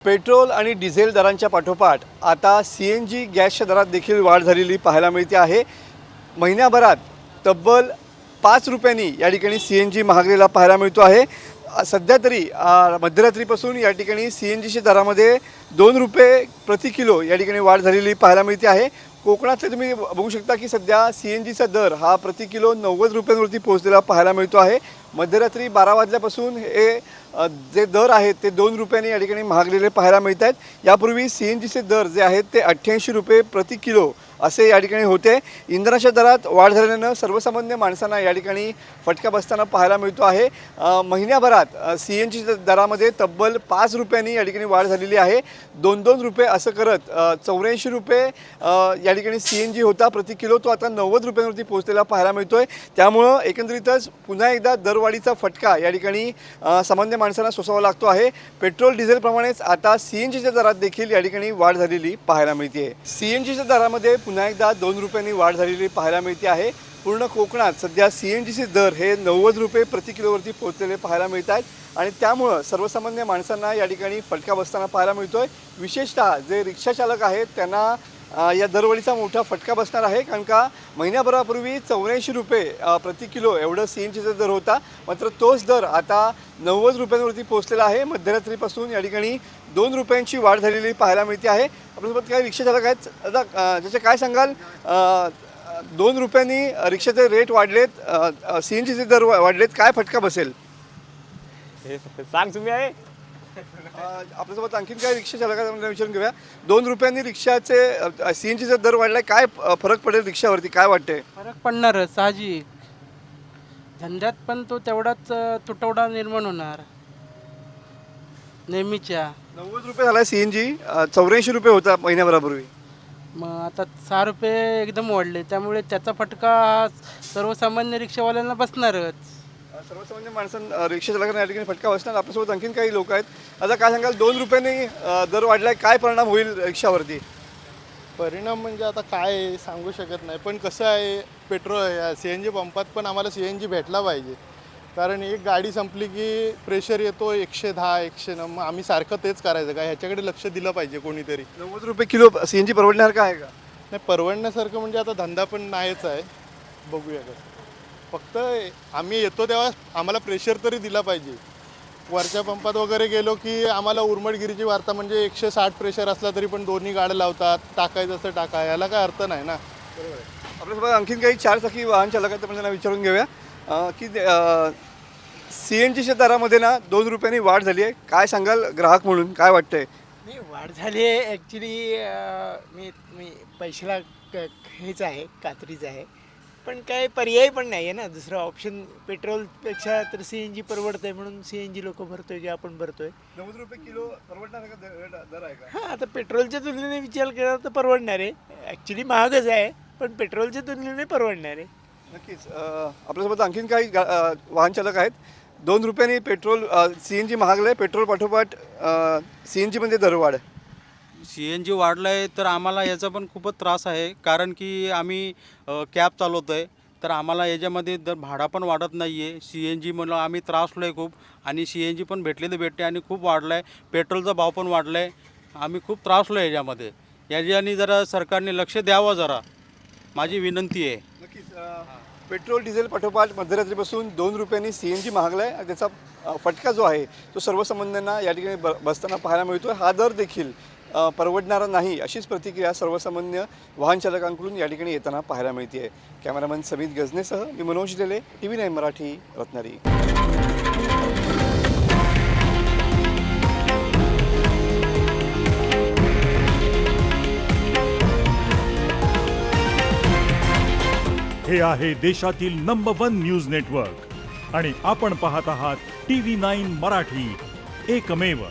Petrol आणि diesel दरांच्या पाठोपाठ आता CNG गॅसच्या दरात देखील वाढ झालेली पाहायला मिळते आहे। महिन्याभरात तब्बल 5 रुपयांनी या ठिकाणी CNG महागलेला पाहायला मिळतो आहे। सध्या तरी मध्यरात्रीपासून या ठिकाणी CNGच्या दरामध्ये 2 रुपये प्रति किलो या ठिकाणी वाढ झालेली पाहायला मिळते आहे। कोकणातले तुम्ही बघू शकता की सध्या CNGचा दर हा प्रति किलो 90 रुपयांवरती पोहोचलेला पाहायला मिळतो आहे। मध्यरात्री 12 वाजल्यापासून हे जे दर आहेत ते 2 रुपयांनी या ठिकाणी महागलेले पाहायला मिळत आहेत। यापूर्वी CNGचे दर जे आहेत ते 88 रुपये प्रति किलो असे या ठिकाणी होते। इंधनाच्या दरात वाढ झाल्यानं सर्वसामान्य माणसांना या ठिकाणी फटका बसताना पाहायला मिळतो आहे। महिन्याभरात CNGच्या दरामध्ये तब्बल 5 रुपयांनी या ठिकाणी वाढ झालेली आहे। 2-2 रुपये असं करत 84 रुपये या ठिकाणी CNG होता प्रति किलो, तो आता 90 रुपयांवरती पोहोचलेला पाहायला मिळतोय। त्यामुळं एकंदरीतच पुन्हा एकदा दरवाढीचा फटका या ठिकाणी सामान्य माणसांना सोसावा लागतो आहे। पेट्रोल डिझेलप्रमाणेच आता CNGच्या दरात देखील या ठिकाणी वाढ झालेली पाहायला मिळते। CNGच्या दरामध्ये पुन्हा एकदा 2 रुपयांनी वाढ झालेली पाहायला मिळते आहे। पूर्ण कोकणात सध्या CNGचे दर हे 90 रुपये प्रति किलोवरती पोहोचलेले पाहायला मिळत आहेत आणि त्यामुळं सर्वसामान्य माणसांना या ठिकाणी फटका बसताना पाहायला मिळतोय। विशेषतः जे रिक्षा चालक आहेत त्यांना या दरवाढीचा मोठा फटका बसणार आहे, कारण का महिन्याभरापूर्वी 84 रुपये प्रति किलो एवढं CNGचा दर होता, मात्र तोच दर आता 90 रुपयांवरती पोहोचलेला आहे। मध्यरात्रीपासून या ठिकाणी 2 रुपयांची वाढ झालेली पाहायला मिळते आहे। आपल्यासोबत काही रिक्षा चालक आहेत, आता ज्याचे काय सांगाल, 2 रुपयांनी रिक्षाचे रेट वाढलेत, CNGचे दर वाढलेत, काय फटका बसेल हे सांग तुम्ही आहे। आपल्यासोबत आणखीन काय रिक्षा चालकांना विचारून घेऊया। 2 रुपयांनी रिक्षाचे CNGचा दर वाढलाय, काय फरक पडेल रिक्षावरती, काय वाटतंय? फरक पडणार साहजिक, धंद्यात पण तो तेवढाच तुटवडा निर्माण होणार नेहमीच्या। 90 रुपये झाला CNG, 84 रुपये होता महिन्याभरापूर्वी। मग आता 6 रुपये एकदम वाढले, त्यामुळे त्याचा फटका हा सर्वसामान्य रिक्षावाल्यांना बसणारच। सर्वसामान्य माणसांना रिक्षा चालकांना या ठिकाणी फटका बसणार। आपल्यासोबत आणखीन काही लोक आहेत, आता काय सांगाल, 2 रुपयांनी दर वाढलाय, काय परिणाम होईल रिक्षावरती? परिणाम म्हणजे आता काय सांगू शकत नाही, पण कसं आहे, CNG पंपात पण आम्हाला CNG भेटला पाहिजे, कारण एक गाडी संपली की प्रेशर येतो 110 109, मग आम्ही सारखं तेच करायचं का? ह्याच्याकडे लक्ष दिलं पाहिजे कोणीतरी। 90 रुपये किलो CNG परवडण्यासारखं आहे का? नाही, परवडण्यासारखं म्हणजे आता धंदा पण नाहीच आहे, बघूया कसं। फक्त आम्ही येतो तेव्हा आम्हाला प्रेशर तरी दिला पाहिजे। वरच्या पंपात वगैरे गेलो की आम्हाला उर्मटगिरीची वार्ता, म्हणजे 160 प्रेशर असला तरी पण दोन्ही गाड्या लावतात, टाकायचं असं टाका, याला काय अर्थ नाही ना। बरोबर आहे। आपल्यासोबत आणखीन काही 4 चाकी वाहन चालक आहेत, आपण त्यांना विचारून घेऊया की CNGच्या दरामध्ये ना 2 रुपयांनी वाढ झाली आहे, काय सांगाल ग्राहक म्हणून, काय वाटतंय? नाही, वाढ झाली आहे ॲक्च्युली। मी पैशाला हेच आहे, कात्रीच आहे, पण काय पर्याय पण नाही आहे ना, दुसरं ऑप्शन पेट्रोलपेक्षा तर CNG परवडतं आहे, म्हणून CNG लोक भरतोय की आपण भरतोय। 90 रुपये किलो परवडणार का दर आहे का? हां, आता पेट्रोलच्या तुलनेने विचार केला तर परवडणार आहे, ॲक्च्युली महागच आहे, पण पेट्रोलच्या तुलनेने परवडणार आहे। नक्कीच। आपल्यासोबत आणखीन काही वाहन चालक आहेत। 2 रुपयांनी पेट्रोल CNG महागलं, पेट्रोल पाठोपाठ CNGमध्ये दरवाढ। CNG वाढलं आहे तर आम्हाला याचा पण खूपच त्रास आहे, कारण की आम्ही कॅब चालवतो आहे, तर आम्हाला याच्यामध्ये भाडा पण वाढत नाही आहे। CNG म्हणून आम्ही त्रासलो आहे खूप, आणि CNG पण भेटते आणि खूप वाढलं आहे, पेट्रोलचा भाव पण वाढला आहे, आम्ही खूप त्रासलो आहे याच्यामध्ये। याच्याने जरा सरकारने लक्ष द्यावं, जरा माझी विनंती आहे। नक्कीच। पेट्रोल डिझेल पाठोपाठ मध्यरात्रीपासून 2 रुपयांनी CNG महागला आहे, त्याचा फटका जो आहे तो सर्वसामान्यांना या ठिकाणी बसताना पाहायला मिळतो। हा दर देखील परवडणारा नाही, अशीच प्रतिक्रिया सर्वसामान्य वाहन चालकांकडून या ठिकाणी येताना पाहायला मिळते आहे। कॅमेरामन समीत गजनेसह मी मनोज लेले, TV9 मराठी, रत्नागिरी। हे आहे देशातील नंबर 1 न्यूज नेटवर्क आणि आपण पाहत आहात TV9 मराठी, एकमेव।